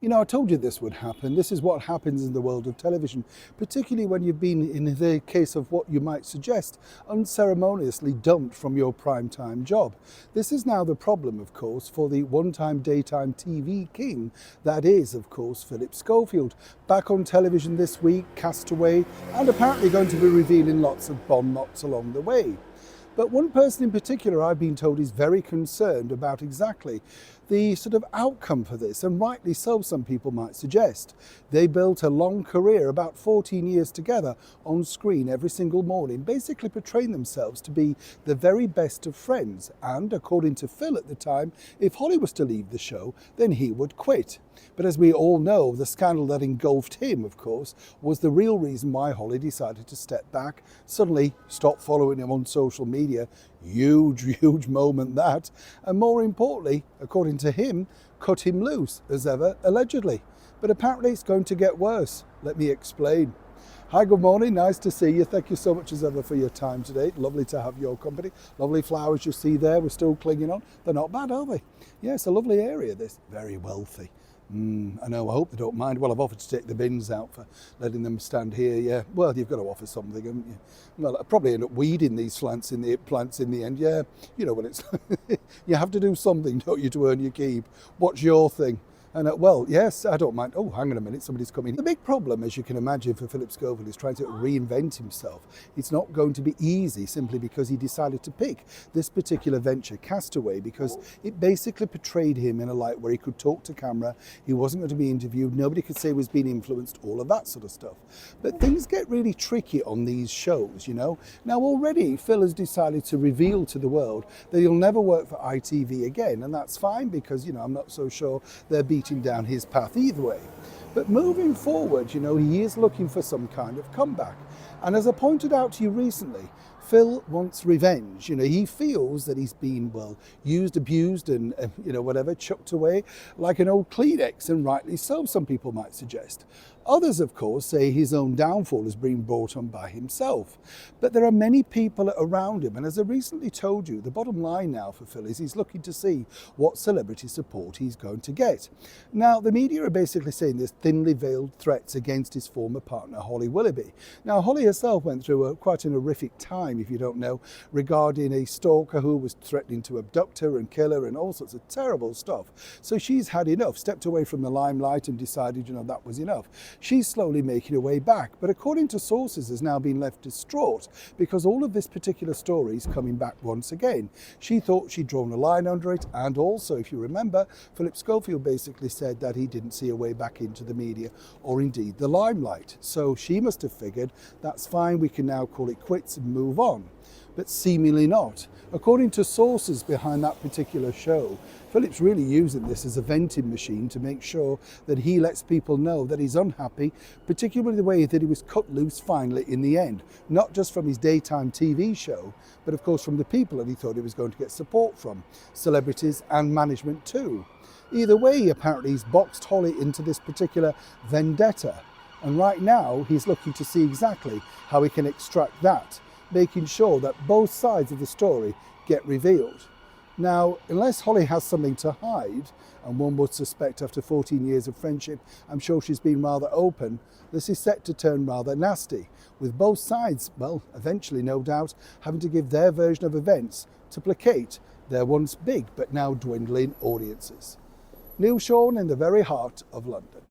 You know, I told you this would happen. This is what happens in the world of television, particularly when you've been, in the case of what you might suggest, unceremoniously dumped from your primetime job. This is now the problem, of course, for the one-time daytime TV king that is, of course, Philip Schofield. Back on television this week, Castaway, and apparently going to be revealing lots of bomb knots along the way. But one person in particular I've been told is very concerned about exactly the sort of outcome for this, and rightly so, some people might suggest. They built a long career, about 14 years together, on screen every single morning, basically portraying themselves to be the very best of friends. And according to Phil at the time, if Holly was to leave the show, then he would quit. But as we all know, the scandal that engulfed him, of course, was the real reason why Holly decided to step back, suddenly stop following him on social media. Huge moment that. And more importantly, according to him, cut him loose as ever, allegedly. But apparently it's going to get worse. Let me explain. Hi, good morning. Nice to see you. Thank you so much as ever for your time today. Lovely to have your company. Lovely flowers you see there. We're still clinging on. They're not bad, are they? Yeah, it's a lovely area, this. Very wealthy. I know, I hope they don't mind. Well, I've offered to take the bins out for letting them stand here, yeah. Well, you've got to offer something, haven't you? Well, I'll probably end up weeding these plants in the end, yeah. You know what it's you have to do something, don't you, to earn your keep. What's your thing? And well, yes, I don't mind. Oh, hang on a minute, somebody's coming. The big problem, as you can imagine, for Philip Schofield is trying to reinvent himself. It's not going to be easy simply because he decided to pick this particular venture, Castaway, because it basically portrayed him in a light where he could talk to camera, he wasn't going to be interviewed, nobody could say he was being influenced, all of that sort of stuff. But things get really tricky on these shows, you know. Now already Phil has decided to reveal to the world that he'll never work for ITV again, and that's fine because, you know, I'm not so sure they're beating down his path either way. But moving forward, you know, he is looking for some kind of comeback. And as I pointed out to you recently, Phil wants revenge. You know, he feels that he's been, well, used, abused, and, you know, whatever, chucked away like an old Kleenex, and rightly so, some people might suggest. Others, of course, say his own downfall has been brought on by himself. But there are many people around him, and as I recently told you, the bottom line now for Phil is he's looking to see what celebrity support he's going to get. Now, the media are basically saying there's thinly veiled threats against his former partner, Holly Willoughby. Now, Holly herself went through quite an horrific time, if you don't know, regarding a stalker who was threatening to abduct her and kill her and all sorts of terrible stuff. So she's had enough, stepped away from the limelight and decided, you know, that was enough. She's slowly making her way back, but according to sources has now been left distraught because all of this particular story is coming back once again. She thought she'd drawn a line under it, and also, if you remember, Philip Schofield basically said that he didn't see a way back into the media or indeed the limelight. So she must have figured that's fine, we can now call it quits and move on. But seemingly not. According to sources behind that particular show, Philip's really using this as a venting machine to make sure that he lets people know that he's unhappy, particularly the way that he was cut loose finally in the end, not just from his daytime TV show, but of course from the people that he thought he was going to get support from, celebrities and management too. Either way, apparently he's boxed Holly into this particular vendetta, and right now he's looking to see exactly how he can extract that, making sure that both sides of the story get revealed. Now, unless Holly has something to hide, and one would suspect after 14 years of friendship, I'm sure she's been rather open, this is set to turn rather nasty, with both sides, well, eventually no doubt, having to give their version of events to placate their once big but now dwindling audiences. Neil Sean in the very heart of London.